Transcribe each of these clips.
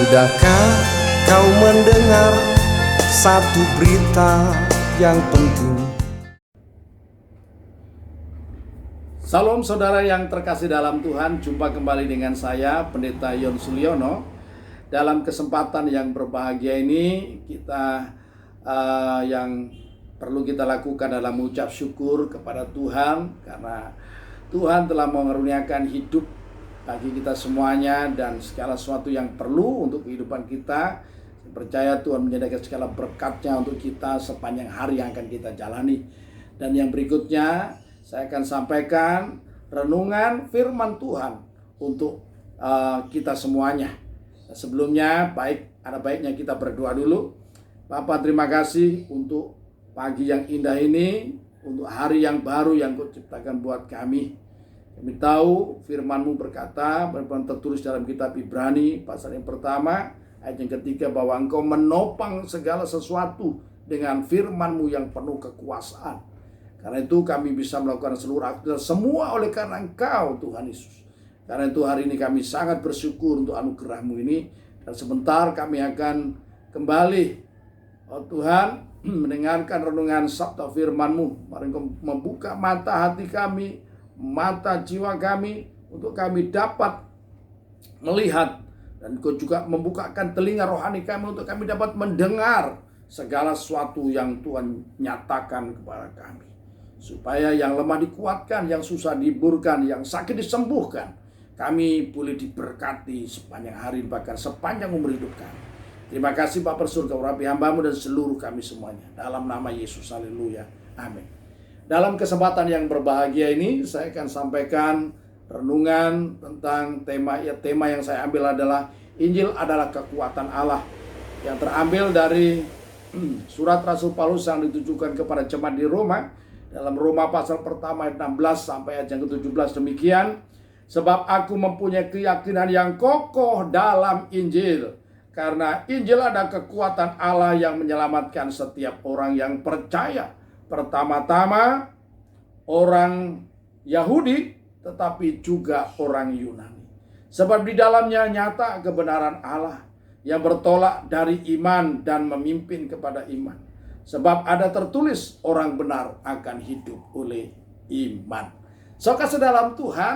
Sudahkah kau mendengar satu berita yang penting? Salam saudara yang terkasih dalam Tuhan, jumpa kembali dengan saya Pendeta Yon Suliono. Dalam kesempatan yang berbahagia ini, yang perlu kita lakukan adalah mengucap syukur kepada Tuhan, karena Tuhan telah mengaruniakan hidup bagi kita semuanya dan segala sesuatu yang perlu untuk kehidupan kita. Saya percaya Tuhan menyediakan segala berkat-Nya untuk kita sepanjang hari yang akan kita jalani. Dan yang berikutnya saya akan sampaikan renungan firman Tuhan untuk kita semuanya. Sebelumnya ada baiknya kita berdoa dulu. Bapa, terima kasih untuk pagi yang indah ini, untuk hari yang baru yang Kau ciptakan buat kami. Kami tahu firman-Mu berkata, tertulis dalam kitab Ibrani pasal yang pertama ayat yang ketiga, bahwa Engkau menopang segala sesuatu dengan firman-Mu yang penuh kekuasaan. Karena itu kami bisa melakukan seluruh aktivitas semua oleh karena Engkau, Tuhan Yesus. Karena itu hari ini kami sangat bersyukur untuk anugerah-Mu ini. Dan sebentar kami akan kembali, oh Tuhan, mendengarkan renungan sabda firman-Mu. Mari Engkau membuka mata hati kami, mata jiwa kami, untuk kami dapat melihat, dan Kau juga membukakan telinga rohani kami untuk kami dapat mendengar segala sesuatu yang Tuhan nyatakan kepada kami, supaya yang lemah dikuatkan, yang susah dihiburkan, yang sakit disembuhkan. Kami boleh diberkati sepanjang hari, bahkan sepanjang umur hidup kami. Terima kasih Bapa Surga, urapi hamba-Mu dan seluruh kami semuanya, dalam nama Yesus, haleluya, amin. Dalam kesempatan yang berbahagia ini, saya akan sampaikan renungan tentang tema yang saya ambil adalah Injil adalah kekuatan Allah, yang terambil dari surat Rasul Paulus yang ditujukan kepada jemaat di Roma. Dalam Roma pasal pertama ayat 16 sampai ayat yang ke-17 demikian, sebab aku mempunyai keyakinan yang kokoh dalam Injil, karena Injil adalah kekuatan Allah yang menyelamatkan setiap orang yang percaya. Pertama-tama orang Yahudi, tetapi juga orang Yunani. Sebab di dalamnya nyata kebenaran Allah yang bertolak dari iman dan memimpin kepada iman. Sebab ada tertulis, orang benar akan hidup oleh iman. Saudara dalam Tuhan,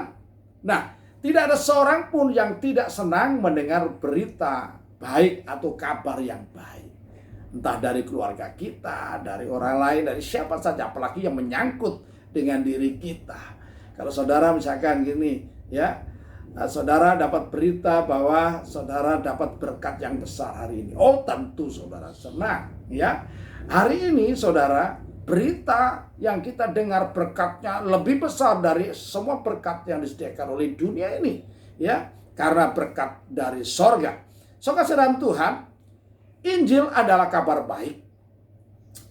tidak ada seorang pun yang tidak senang mendengar berita baik atau kabar yang baik. Entah dari keluarga kita, dari orang lain, dari siapa saja, apalagi yang menyangkut dengan diri kita. Kalau saudara misalkan gini, ya, saudara dapat berita bahwa saudara dapat berkat yang besar hari ini. Oh, tentu saudara senang, ya. Hari ini saudara, berita yang kita dengar berkatnya lebih besar dari semua berkat yang disediakan oleh dunia ini, ya, karena berkat dari sorga. Saudara dalam Tuhan, Injil adalah kabar baik,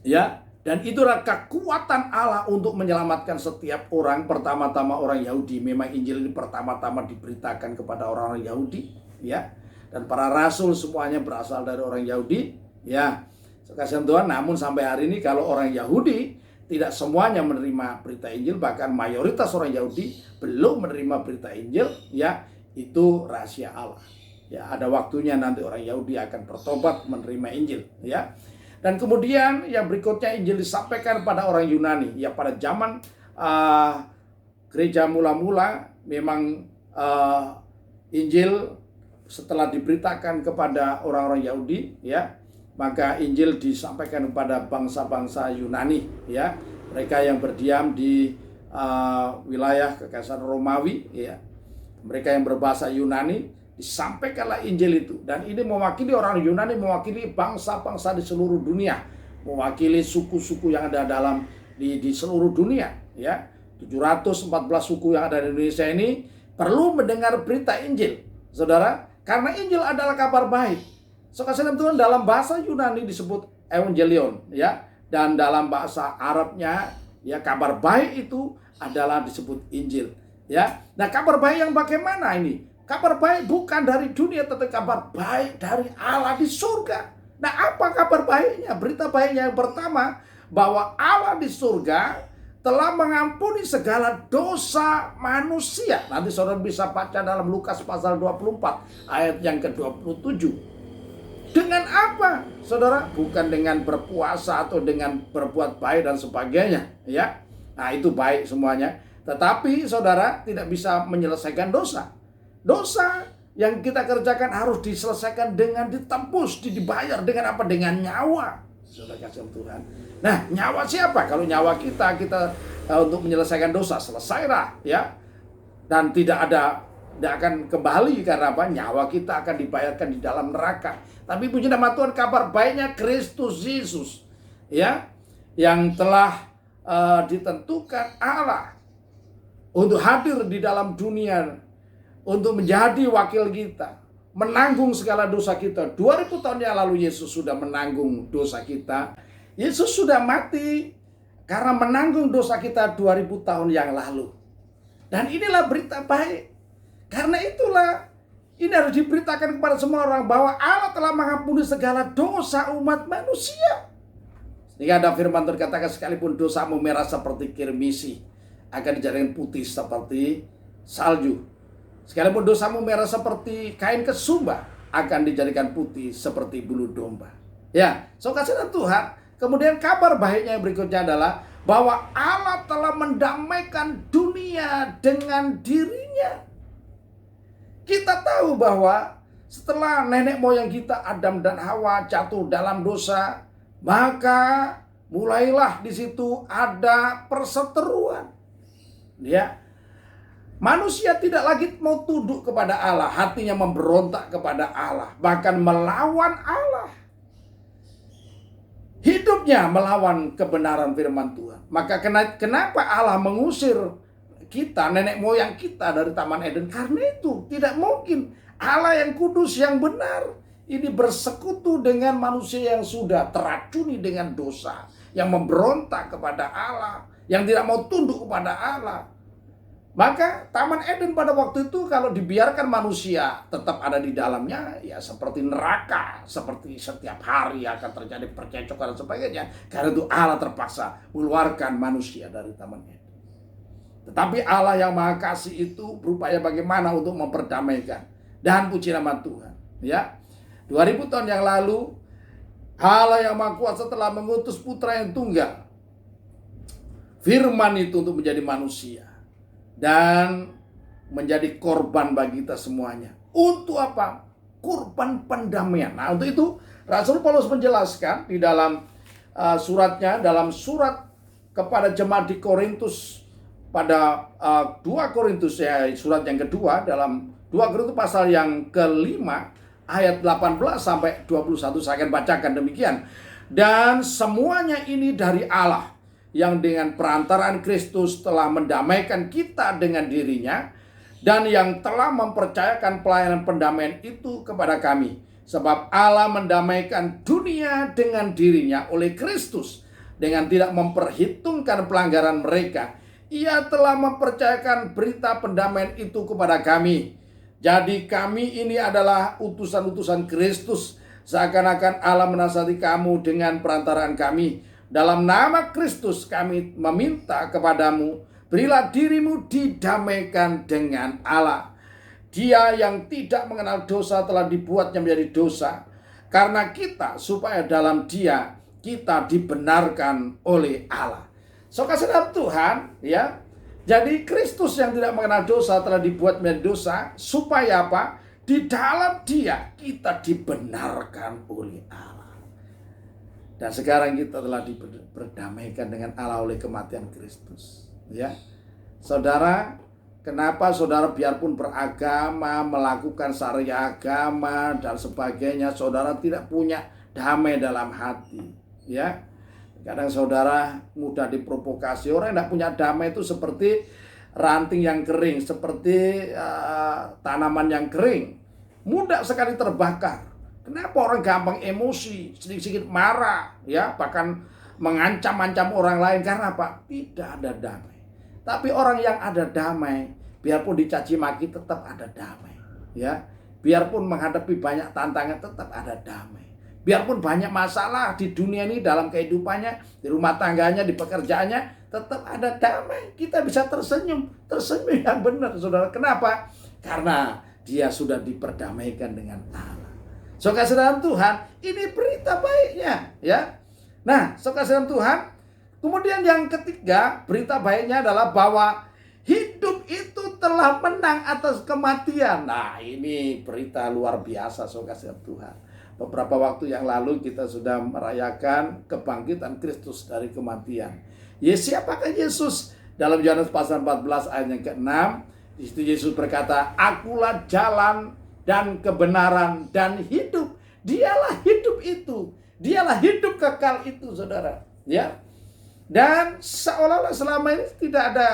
ya, dan itulah kekuatan Allah untuk menyelamatkan setiap orang. Pertama-tama orang Yahudi. Memang Injil ini pertama-tama diberitakan kepada orang-orang Yahudi, ya, dan para rasul semuanya berasal dari orang Yahudi, ya. Kasih Tuhan, namun sampai hari ini kalau orang Yahudi tidak semuanya menerima berita Injil, bahkan mayoritas orang Yahudi belum menerima berita Injil, ya, itu rahasia Allah. Ya, ada waktunya nanti orang Yahudi akan bertobat menerima Injil, ya. Dan kemudian yang berikutnya Injil disampaikan pada orang Yunani. Ya, pada zaman gereja mula-mula memang Injil setelah diberitakan kepada orang-orang Yahudi, ya, maka Injil disampaikan kepada bangsa-bangsa Yunani, ya. Mereka yang berdiam di wilayah Kekaisaran Romawi, ya. Mereka yang berbahasa Yunani, disampaikanlah Injil itu. Dan ini mewakili orang Yunani, mewakili bangsa-bangsa di seluruh dunia, mewakili suku-suku yang ada di seluruh dunia, ya. 714 suku yang ada di Indonesia ini perlu mendengar berita Injil, saudara, karena Injil adalah kabar baik. Saudara Tuhan, dalam bahasa Yunani disebut Evangelion, ya, dan dalam bahasa Arabnya, ya, kabar baik itu adalah disebut Injil, ya. Nah, kabar baik yang bagaimana ini? Kabar baik bukan dari dunia, tetapi kabar baik dari Allah di surga. Nah, apa kabar baiknya? Berita baiknya yang pertama, bahwa Allah di surga telah mengampuni segala dosa manusia. Nanti saudara bisa baca dalam Lukas pasal 24 ayat yang ke-27. Dengan apa, saudara? Bukan dengan berpuasa atau dengan berbuat baik dan sebagainya, ya. Nah, itu baik semuanya. Tetapi saudara tidak bisa menyelesaikan dosa. Dosa yang kita kerjakan harus diselesaikan dengan ditembus, dibayar dengan apa? Dengan nyawa. Saudara kasih Tuhan. Nah, nyawa siapa? Kalau nyawa kita untuk menyelesaikan dosa, selesailah, ya. Dan tidak akan kembali, karena apa? Nyawa kita akan dibayarkan di dalam neraka. Tapi puji nama Tuhan, kabar baiknya Kristus Yesus, ya, yang telah ditentukan Allah untuk hadir di dalam dunia, untuk menjadi wakil kita, menanggung segala dosa kita. 2000 tahun yang lalu Yesus sudah menanggung dosa kita. Yesus sudah mati karena menanggung dosa kita 2000 tahun yang lalu. Dan inilah berita baik. Karena itulah ini harus diberitakan kepada semua orang bahwa Allah telah mengampuni segala dosa umat manusia. Sehingga ada firman terkatakan, sekalipun dosamu merah seperti kirmisi, akan dijadikan putih seperti salju. Sekalipun dosamu merah seperti kain kesumba, akan dijadikan putih seperti bulu domba. Ya, so kasih Tuhan. Kemudian kabar baiknya yang berikutnya adalah bahwa Allah telah mendamaikan dunia dengan dirinya. Kita tahu bahwa setelah nenek moyang kita Adam dan Hawa jatuh dalam dosa, maka mulailah di situ ada perseteruan. Ya. Manusia tidak lagi mau tunduk kepada Allah, hatinya memberontak kepada Allah, bahkan melawan Allah. Hidupnya melawan kebenaran firman Tuhan. Maka kenapa Allah mengusir kita, nenek moyang kita dari Taman Eden? Karena itu tidak mungkin Allah yang kudus, yang benar, ini bersekutu dengan manusia yang sudah teracuni dengan dosa, yang memberontak kepada Allah, yang tidak mau tunduk kepada Allah. Maka Taman Eden pada waktu itu kalau dibiarkan manusia tetap ada di dalamnya, ya seperti neraka, seperti setiap hari akan terjadi percecokan dan sebagainya. Karena itu Allah terpaksa mengeluarkan manusia dari Taman Eden. Tetapi Allah yang Maha Kasih itu berupaya bagaimana untuk memperdamaikan. Dan puji nama Tuhan, ya. 2000 tahun yang lalu Allah yang Maha Kuasa telah mengutus Putra yang tunggal, Firman itu, untuk menjadi manusia dan menjadi korban bagi kita semuanya. Untuk apa? Kurban pendamaian. Nah, untuk itu Rasul Paulus menjelaskan di dalam suratnya, dalam surat kepada jemaat di Korintus, pada 2 Korintus, ya, surat yang kedua, dalam 2 Korintus pasal yang ke-5 ayat 18 sampai 21, saya akan bacakan demikian. Dan semuanya ini dari Allah, yang dengan perantaraan Kristus telah mendamaikan kita dengan dirinya, dan yang telah mempercayakan pelayanan pendamaian itu kepada kami. Sebab Allah mendamaikan dunia dengan dirinya oleh Kristus, dengan tidak memperhitungkan pelanggaran mereka. Ia telah mempercayakan berita pendamaian itu kepada kami. Jadi kami ini adalah utusan-utusan Kristus, seakan-akan Allah menasihati kamu dengan perantaraan kami. Dalam nama Kristus kami meminta kepadamu, berilah dirimu didamaikan dengan Allah. Dia yang tidak mengenal dosa telah dibuatnya menjadi dosa karena kita, supaya dalam Dia kita dibenarkan oleh Allah. So kasih Tuhan, ya. Jadi Kristus yang tidak mengenal dosa telah dibuat menjadi dosa, supaya apa? Di dalam Dia kita dibenarkan oleh Allah. Dan sekarang kita telah diperdamaikan dengan Allah oleh kematian Kristus, ya. Saudara, kenapa saudara biarpun beragama, melakukan syariah agama dan sebagainya, saudara tidak punya damai dalam hati, ya? Kadang saudara mudah diprovokasi. Orang yang tidak punya damai itu seperti ranting yang kering, seperti tanaman yang kering, mudah sekali terbakar. Kenapa orang gampang emosi, sedikit-sedikit marah, ya, bahkan mengancam-ancam orang lain? Karena apa? Tidak ada damai. Tapi orang yang ada damai, biarpun dicaci maki tetap ada damai, ya. Biarpun menghadapi banyak tantangan tetap ada damai. Biarpun banyak masalah di dunia ini, dalam kehidupannya, di rumah tangganya, di pekerjaannya, tetap ada damai. Kita bisa tersenyum yang benar, saudara. Kenapa? Karena dia sudah diperdamaikan dengan Allah. Saudara Tuhan, ini berita baiknya, ya. Nah, saudara Tuhan, kemudian yang ketiga, berita baiknya adalah bahwa hidup itu telah menang atas kematian. Nah, ini berita luar biasa, saudara Tuhan. Beberapa waktu yang lalu kita sudah merayakan kebangkitan Kristus dari kematian. Siapakah Yesus? Dalam Yohanes pasal 14 ayat yang ke-6, di situ Yesus berkata, "Akulah jalan dan kebenaran dan hidup." Dialah hidup itu. Dialah hidup kekal itu, saudara. Ya. Dan seolah-olah selama ini tidak ada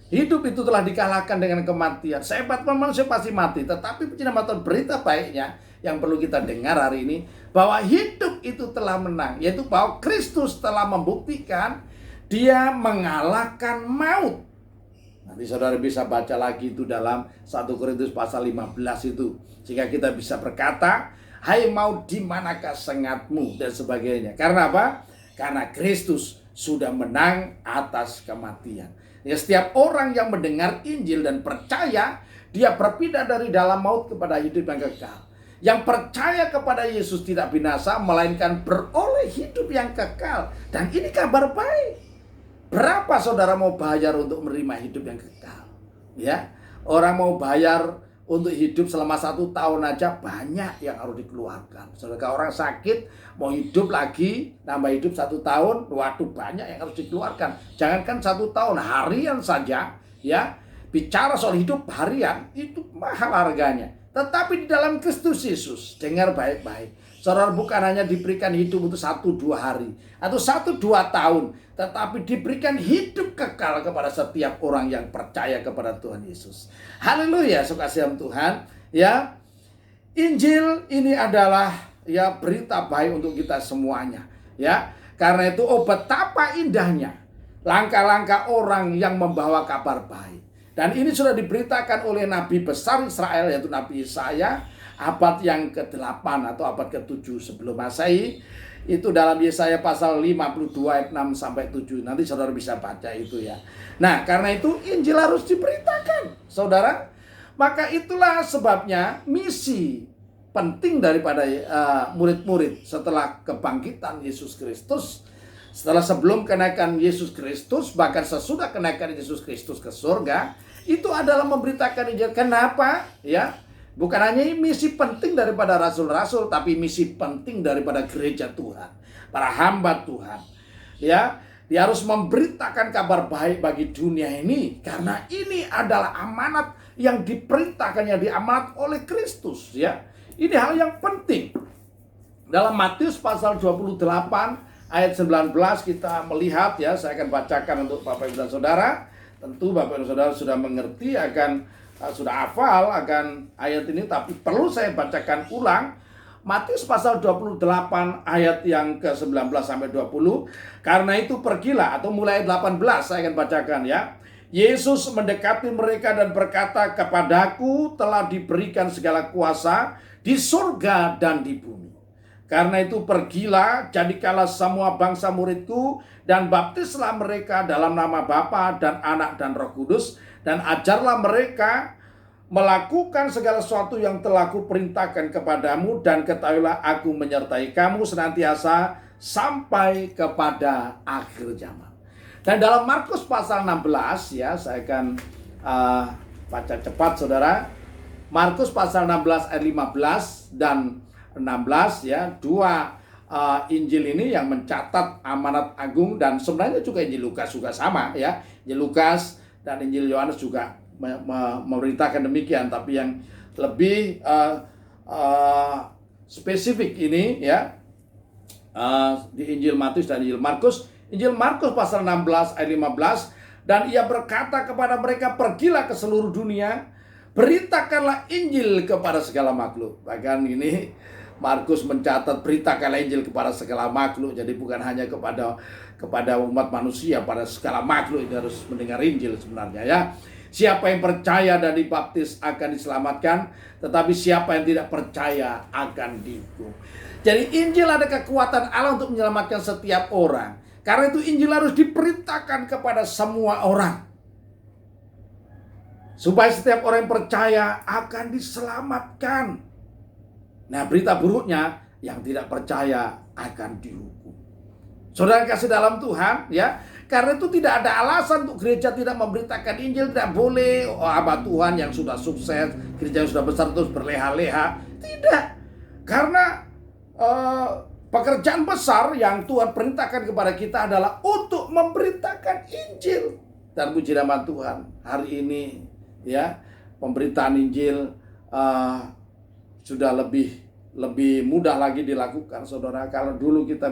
hidup itu telah dikalahkan dengan kematian. Sehebat manusia pasti mati. Tetapi penyelamatan berita baiknya yang perlu kita dengar hari ini, bahwa hidup itu telah menang. Yaitu bahwa Kristus telah membuktikan dia mengalahkan maut. Nanti saudara bisa baca lagi itu dalam 1 Korintus pasal 15 itu. Sehingga kita bisa berkata, "Hai maut, di manakah sengatmu?" dan sebagainya. Karena apa? Karena Kristus sudah menang atas kematian. Ya, setiap orang yang mendengar Injil dan percaya, dia berpindah dari dalam maut kepada hidup yang kekal. Yang percaya kepada Yesus tidak binasa, melainkan beroleh hidup yang kekal. Dan ini kabar baik. Berapa saudara mau bayar untuk menerima hidup yang kekal? Ya, orang mau bayar untuk hidup selama 1 tahun aja banyak yang harus dikeluarkan. Saudara, orang sakit mau hidup lagi, nambah hidup 1 tahun, waduh banyak yang harus dikeluarkan. Jangankan 1 tahun, harian saja, ya. Bicara soal hidup harian itu mahal harganya. Tetapi di dalam Kristus Yesus, dengar baik-baik, saudara, bukan hanya diberikan hidup untuk 1-2 hari atau 1-2 tahun, tetapi diberikan hidup kekal kepada setiap orang yang percaya kepada Tuhan Yesus. Haleluya, sekasihan Tuhan. Ya, Injil ini adalah ya berita baik untuk kita semuanya. Ya, karena itu betapa indahnya langkah-langkah orang yang membawa kabar baik. Dan ini sudah diberitakan oleh Nabi besar Israel, yaitu Nabi Yesaya, abad yang ke-8 atau abad ke-7 sebelum Masehi. Itu dalam Yesaya pasal 52 ayat 6 sampai 7. Nanti saudara bisa baca itu ya. Nah, karena itu Injil harus diberitakan, saudara. Maka itulah sebabnya misi penting daripada murid-murid setelah kebangkitan Yesus Kristus, setelah sebelum kenaikan Yesus Kristus, bahkan sesudah kenaikan Yesus Kristus ke surga, itu adalah memberitakan Injil. Kenapa? Ya, bukan hanya misi penting daripada rasul-rasul, tapi misi penting daripada gereja Tuhan, para hamba Tuhan. Ya, dia harus memberitakan kabar baik bagi dunia ini, karena ini adalah amanat yang diperintahkannya, diamanat oleh Kristus. Ya, ini hal yang penting. Dalam Matius pasal 28 ayat 19 kita melihat, ya, saya akan bacakan untuk Bapak Ibu dan Saudara. Tentu Bapak Ibu dan Saudara sudah mengerti sudah hafal akan ayat ini, tapi perlu saya bacakan ulang. Matius pasal 28 ayat yang ke-19 sampai 20. Karena itu pergilah, atau mulai 18 saya akan bacakan ya. Yesus mendekati mereka dan berkata, "Kepadaku telah diberikan segala kuasa di surga dan di bumi. Karena itu pergilah, jadikanlah semua bangsa muridku, dan baptislah mereka dalam nama Bapa dan Anak dan Roh Kudus, dan ajarlah mereka melakukan segala sesuatu yang telah kuperintahkan kepadamu, dan ketahuilah aku menyertai kamu senantiasa sampai kepada akhir zaman." Dan dalam Markus pasal 16, ya, saya akan baca cepat saudara. Markus pasal 16 ayat 15 dan 16, ya, dua Injil ini yang mencatat amanat agung, dan sebenarnya juga Injil Lukas juga sama ya. Injil Lukas dan Injil Yohanes juga memberitakan demikian, tapi yang lebih spesifik ini ya di Injil Matius dan Injil Markus. Injil Markus pasal 16 ayat 15, "Dan ia berkata kepada mereka, pergilah ke seluruh dunia, beritakanlah Injil kepada segala makhluk." Bahkan ini Markus mencatat beritakanlah Injil kepada segala makhluk. Jadi bukan hanya kepada umat manusia, pada segala makhluk ini harus mendengar Injil sebenarnya ya. Siapa yang percaya dan dibaptis akan diselamatkan, tetapi siapa yang tidak percaya akan dihukum. Jadi Injil ada kekuatan Allah untuk menyelamatkan setiap orang. Karena itu Injil harus diberitakan kepada semua orang, supaya setiap orang yang percaya akan diselamatkan. Nah, berita buruknya yang tidak percaya akan dihukum. Saudara kasih dalam Tuhan, ya. Karena itu tidak ada alasan untuk gereja tidak memberitakan Injil. Tidak boleh, hamba Tuhan yang sudah sukses, gereja yang sudah besar terus berleha-leha. Tidak. Karena pekerjaan besar yang Tuhan perintahkan kepada kita adalah untuk memberitakan Injil. Dan puji nama Tuhan, hari ini ya, pemberitaan Injil sudah lebih mudah lagi dilakukan, saudara. Kalau dulu kita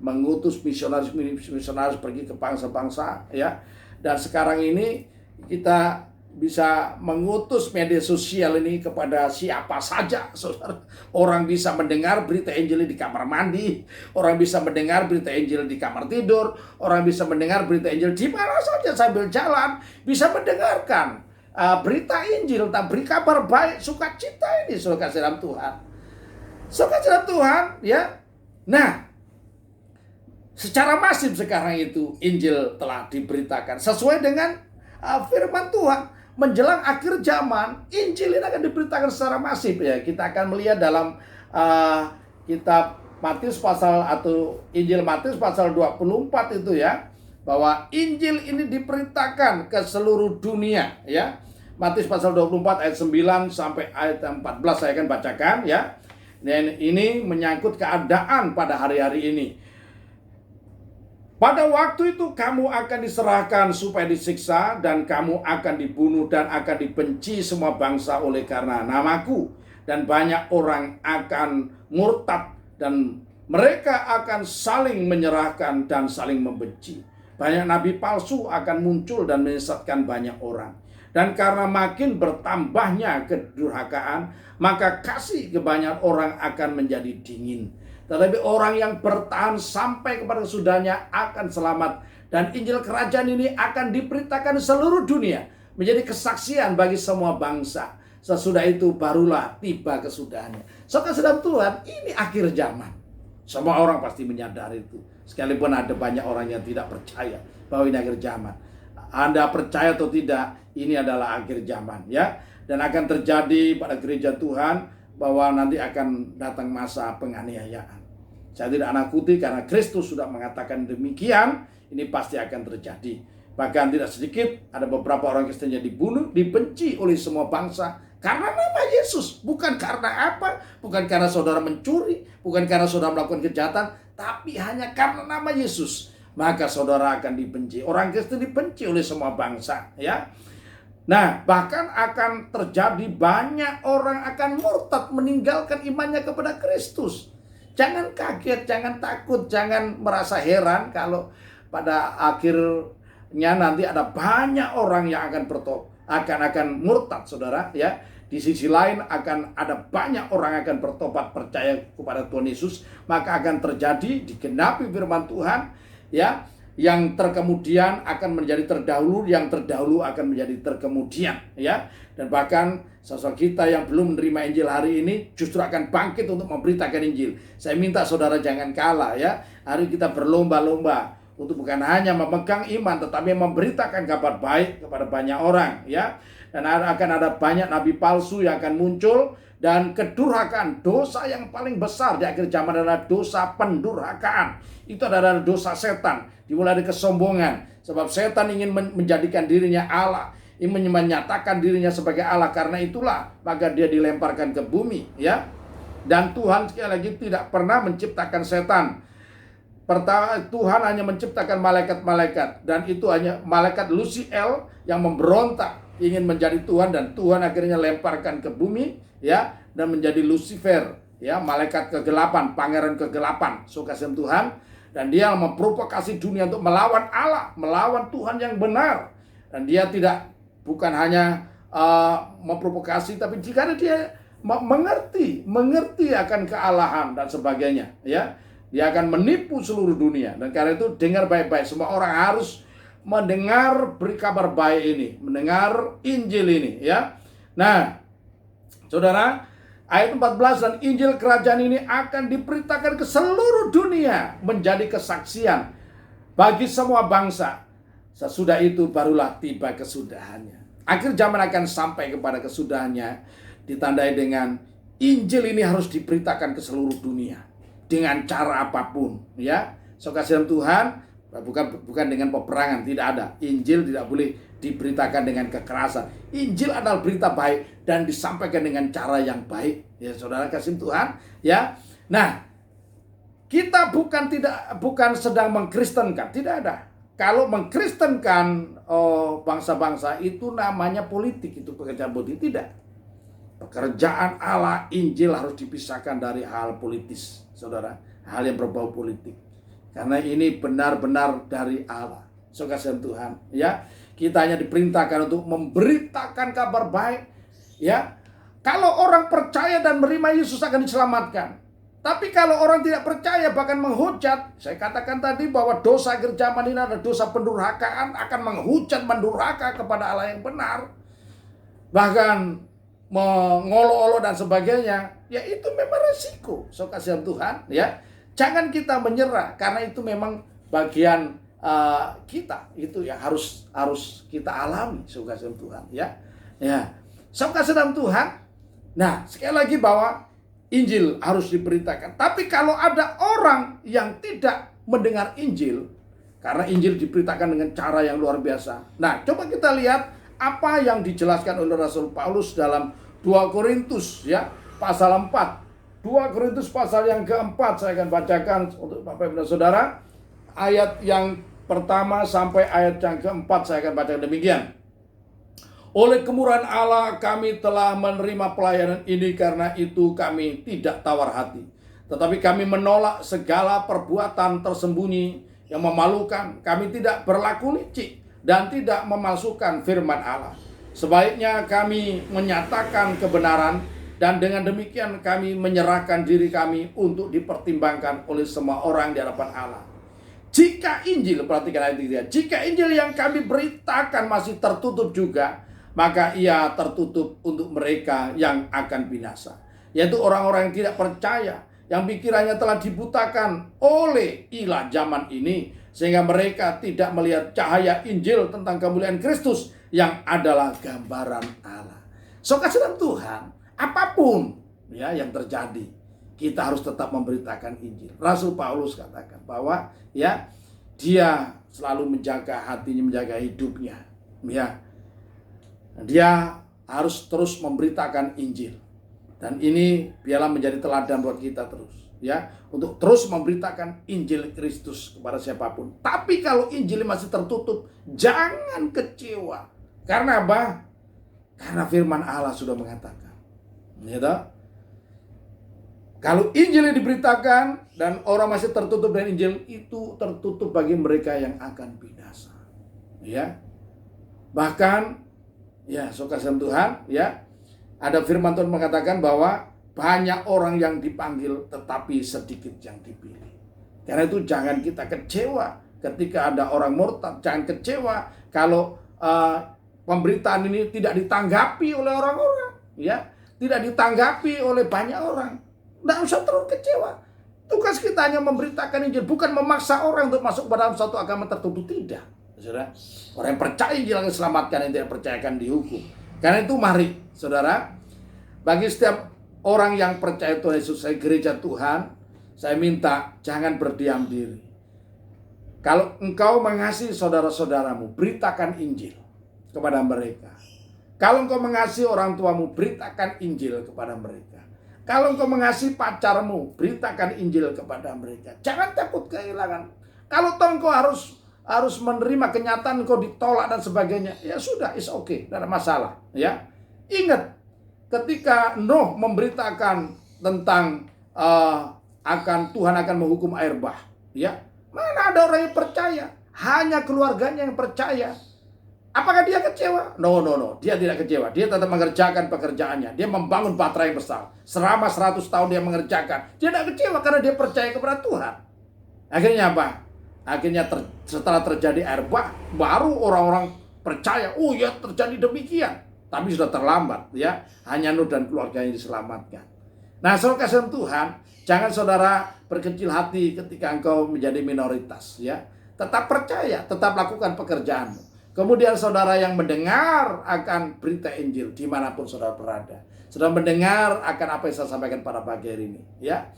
mengutus misionaris pergi ke bangsa-bangsa, ya, dan sekarang ini kita bisa mengutus media sosial ini kepada siapa saja, saudara. Orang bisa mendengar berita Injil di kamar mandi, orang bisa mendengar berita Injil di kamar tidur, orang bisa mendengar berita Injil di mana saja sambil jalan, bisa mendengarkan berita Injil, beri kabar baik, sukacita ini, saudara kasih dalam Tuhan. Saudara Tuhan, ya. Nah, secara masif sekarang itu Injil telah diberitakan sesuai dengan firman Tuhan. Menjelang akhir zaman, Injil ini akan diberitakan secara masif, ya. Kita akan melihat dalam kitab Matius Injil Matius pasal 24 itu, ya, bahwa Injil ini diberitakan ke seluruh dunia, ya. Matius pasal 24 ayat 9 sampai ayat 14 saya akan bacakan, ya. Dan ini menyangkut keadaan pada hari-hari ini. Pada waktu itu kamu akan diserahkan supaya disiksa, dan kamu akan dibunuh dan akan dibenci semua bangsa oleh karena namaku. Dan banyak orang akan murtad, dan mereka akan saling menyerahkan dan saling membenci. Banyak nabi palsu akan muncul dan menyesatkan banyak orang. Dan karena makin bertambahnya kedurhakaan, maka kasih ke banyak orang akan menjadi dingin. Tetapi orang yang bertahan sampai kepada sesudahnya akan selamat. Dan Injil Kerajaan ini akan diberitakan seluruh dunia, menjadi kesaksian bagi semua bangsa. Sesudah itu barulah tiba kesudahannya. Saudara Tuhan, ini akhir zaman. Semua orang pasti menyadari itu. Sekalipun ada banyak orang yang tidak percaya bahwa ini akhir zaman. Anda percaya atau tidak, ini adalah akhir zaman, ya. Dan akan terjadi pada gereja Tuhan bahwa nanti akan datang masa penganiayaan. Saya tidak nakuti karena Kristus sudah mengatakan demikian, ini pasti akan terjadi. Bahkan tidak sedikit ada beberapa orang Kristen yang dibunuh, dibenci oleh semua bangsa karena nama Yesus. Bukan karena apa? Bukan karena saudara mencuri, bukan karena saudara melakukan kejahatan, tapi hanya karena nama Yesus. Maka saudara akan dibenci. Orang Kristen dibenci oleh semua bangsa, ya. Nah, bahkan akan terjadi banyak orang akan murtad, meninggalkan imannya kepada Kristus. Jangan kaget, jangan takut, jangan merasa heran kalau pada akhirnya nanti ada banyak orang yang akan murtad, saudara, ya. Di sisi lain akan ada banyak orang akan bertobat percaya kepada Tuhan Yesus, maka akan terjadi digenapi firman Tuhan, ya. Yang terkemudian akan menjadi terdahulu, yang terdahulu akan menjadi terkemudian, ya. Dan bahkan sosok kita yang belum menerima Injil hari ini justru akan bangkit untuk memberitakan Injil. Saya minta saudara jangan kalah, ya. Hari kita berlomba-lomba untuk bukan hanya memegang iman, tetapi memberitakan kabar baik kepada banyak orang, ya. Dan akan ada banyak nabi palsu yang akan muncul. Dan kedurhakaan, dosa yang paling besar di akhir zaman adalah dosa pendurhakaan. Itu adalah dosa setan, dimulai dari kesombongan. Sebab setan ingin menjadikan dirinya Allah, ingin menyatakan dirinya sebagai Allah. Karena itulah maka dia dilemparkan ke bumi, ya. Dan Tuhan sekali lagi tidak pernah menciptakan setan. Pertama, Tuhan hanya menciptakan malaikat-malaikat, dan itu hanya malaikat Luciel yang memberontak ingin menjadi Tuhan, dan Tuhan akhirnya lemparkan ke bumi, ya, dan menjadi Lucifer, ya, malaikat kegelapan, pangeran kegelapan, kasih Tuhan. Dan dia memprovokasi dunia untuk melawan Allah, melawan Tuhan yang benar. Dan dia bukan hanya memprovokasi, tapi jika dia mengerti akan kealahan dan sebagainya, ya, dia akan menipu seluruh dunia. Dan karena itu dengar baik-baik, semua orang harus mendengar beri kabar baik ini, mendengar Injil ini, ya. Nah, saudara, ayat 14, dan Injil Kerajaan ini akan diberitakan ke seluruh dunia menjadi kesaksian bagi semua bangsa. Sesudah itu barulah tiba kesudahannya. Akhir zaman akan sampai kepada kesudahannya, ditandai dengan Injil ini harus diberitakan ke seluruh dunia dengan cara apapun, ya. So kasih Tuhan, bukan dengan peperangan, tidak ada. Injil tidak boleh diberitakan dengan kekerasan. Injil adalah berita baik dan disampaikan dengan cara yang baik, ya saudara kasih Tuhan, ya. Nah, kita bukan sedang mengkristenkan, tidak ada. Kalau mengkristenkan bangsa-bangsa itu namanya politik, itu pekerjaan politik. Tidak. Pekerjaan Allah, Injil harus dipisahkan dari hal politis, saudara. Hal yang berbau politik. Karena ini benar-benar dari Allah. So kasih Tuhan, ya. Kita hanya diperintahkan untuk memberitakan kabar baik, ya. Kalau orang percaya dan menerima Yesus akan diselamatkan. Tapi kalau orang tidak percaya bahkan menghujat, saya katakan tadi bahwa dosa akhir zaman ini adalah dosa pendurhakaan, akan menghujat, mendurhaka kepada Allah yang benar. Bahkan mengolok-olok dan sebagainya, ya itu memang resiko. So kasihan Tuhan, ya. Jangan kita menyerah karena itu memang bagian kita, itu yang harus kita alami. So kasihan Tuhan, ya. Ya. So kasihan Tuhan. Nah, sekali lagi bahwa Injil harus diberitakan. Tapi kalau ada orang yang tidak mendengar Injil, karena Injil diberitakan dengan cara yang luar biasa. Nah, coba kita lihat apa yang dijelaskan oleh Rasul Paulus dalam 2 Korintus, ya, pasal 4. 2 Korintus pasal yang keempat, saya akan bacakan untuk Bapak Ibu dan Saudara. Ayat yang pertama sampai ayat yang keempat saya akan bacakan demikian. Oleh kemurahan Allah kami telah menerima pelayanan ini, karena itu kami tidak tawar hati. Tetapi kami menolak segala perbuatan tersembunyi yang memalukan. Kami tidak berlaku licik dan tidak memalsukan firman Allah. Sebaiknya kami menyatakan kebenaran, dan dengan demikian kami menyerahkan diri kami untuk dipertimbangkan oleh semua orang di hadapan Allah. Jika Injil, perhatikan ayat 3, jika Injil yang kami beritakan masih tertutup juga, maka ia tertutup untuk mereka yang akan binasa, yaitu orang-orang yang tidak percaya, yang pikirannya telah dibutakan oleh ilah zaman ini, sehingga mereka tidak melihat cahaya Injil tentang kemuliaan Kristus yang adalah gambaran Allah. So kasih Tuhan, apapun ya yang terjadi, kita harus tetap memberitakan Injil. Rasul Paulus katakan bahwa ya dia selalu menjaga hatinya, menjaga hidupnya, ya. Dia harus terus memberitakan Injil. Dan ini biarlah menjadi teladan buat kita terus, ya, untuk terus memberitakan Injil Kristus kepada siapapun. Tapi kalau Injil masih tertutup, jangan kecewa. Karena apa? Karena firman Allah sudah mengatakan, gitu. Kalau Injil diberitakan dan orang masih tertutup dengan Injil, itu tertutup bagi mereka yang akan binasa, ya. Bahkan ya, kasih Tuhan, ya. Ada firman Tuhan mengatakan bahwa banyak orang yang dipanggil tetapi sedikit yang dipilih. Karena itu jangan kita kecewa ketika ada orang murtad. Jangan kecewa kalau pemberitaan ini tidak ditanggapi oleh orang-orang, ya. Tidak ditanggapi oleh banyak orang. Tidak usah terlalu kecewa. Tugas kita hanya memberitakan Injil, bukan memaksa orang untuk masuk ke dalam satu agama tertentu, tidak. Saudara, orang yang percaya Injil akan diselamatkan, yang tidak percaya akan dihukum. Karena itu mari, saudara, bagi setiap orang yang percaya Tuhan Yesus, saya gereja Tuhan, saya minta jangan berdiam diri. Kalau engkau mengasihi saudara-saudaramu, beritakan Injil kepada mereka. Kalau engkau mengasihi orang tuamu, beritakan Injil kepada mereka. Kalau engkau mengasihi pacarmu, beritakan Injil kepada mereka. Jangan takut kehilangan. Kalau engkau harus menerima kenyataan kau ditolak dan sebagainya, ya sudah, it's okay, tidak ada masalah, ya. Ingat ketika Nuh memberitakan tentang akan Tuhan akan menghukum air bah, ya, mana ada orang yang percaya? Hanya keluarganya yang percaya. Apakah dia kecewa? No, dia tidak kecewa. Dia tetap mengerjakan pekerjaannya. Dia membangun bahtera yang besar. Selama 100 tahun dia mengerjakan. Dia tidak kecewa karena dia percaya kepada Tuhan. Akhirnya apa? Akhirnya setelah terjadi air bah, baru orang-orang percaya, oh ya terjadi demikian. Tapi sudah terlambat, ya. Hanya Nuh dan keluarganya diselamatkan. Nah, saudara kasih Tuhan, jangan saudara berkecil hati ketika engkau menjadi minoritas, ya. tetap percaya, tetap lakukan pekerjaanmu. Kemudian saudara yang mendengar akan berita Injil dimanapun saudara berada. Saudara mendengar akan apa yang saya sampaikan pada pagi hari ini. Ya,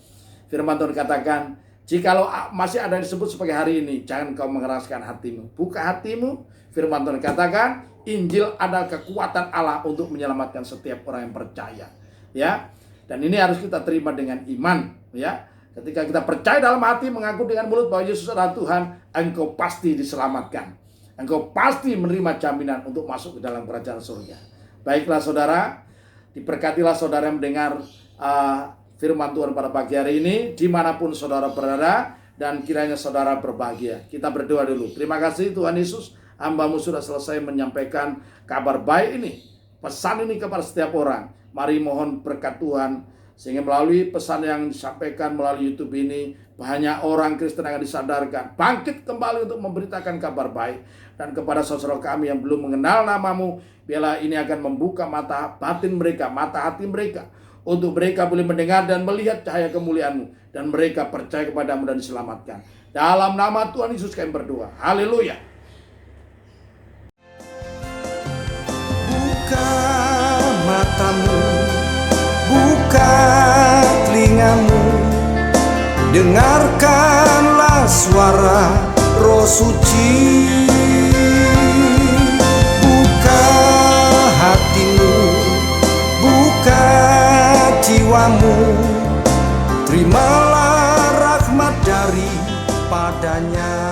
firman Tuhan katakan, jikalau masih ada yang disebut sebagai hari ini, jangan kau mengeraskan hatimu. Buka hatimu, firman Tuhan katakan, Injil adalah kekuatan Allah untuk menyelamatkan setiap orang yang percaya. Ya, dan ini harus kita terima dengan iman. Ya, ketika kita percaya dalam hati, mengaku dengan mulut bahwa Yesus adalah Tuhan, engkau pasti diselamatkan. Engkau pasti menerima jaminan untuk masuk ke dalam kerajaan surga. Baiklah saudara, diberkatilah saudara yang mendengar firman Tuhan pada pagi hari ini, dimanapun saudara berada, dan kiranya saudara berbahagia. Kita berdoa dulu. Terima kasih Tuhan Yesus, hamba-Mu sudah selesai menyampaikan kabar baik ini, pesan ini kepada setiap orang. Mari mohon berkat Tuhan, sehingga melalui pesan yang disampaikan melalui YouTube ini, banyak orang Kristen yang disadarkan, bangkit kembali untuk memberitakan kabar baik. Dan kepada saudara kami yang belum mengenal nama-Mu, biarlah ini akan membuka mata batin mereka, mata hati mereka, untuk mereka boleh mendengar dan melihat cahaya kemuliaan-Mu, dan mereka percaya kepada-Mu dan diselamatkan. Dalam nama Tuhan Yesus kami berdoa. Haleluya. Buka matamu, buka telingamu, dengarkanlah suara Roh Suci. Buka hatimu, buka jiwamu, terimalah rahmat daripadanya.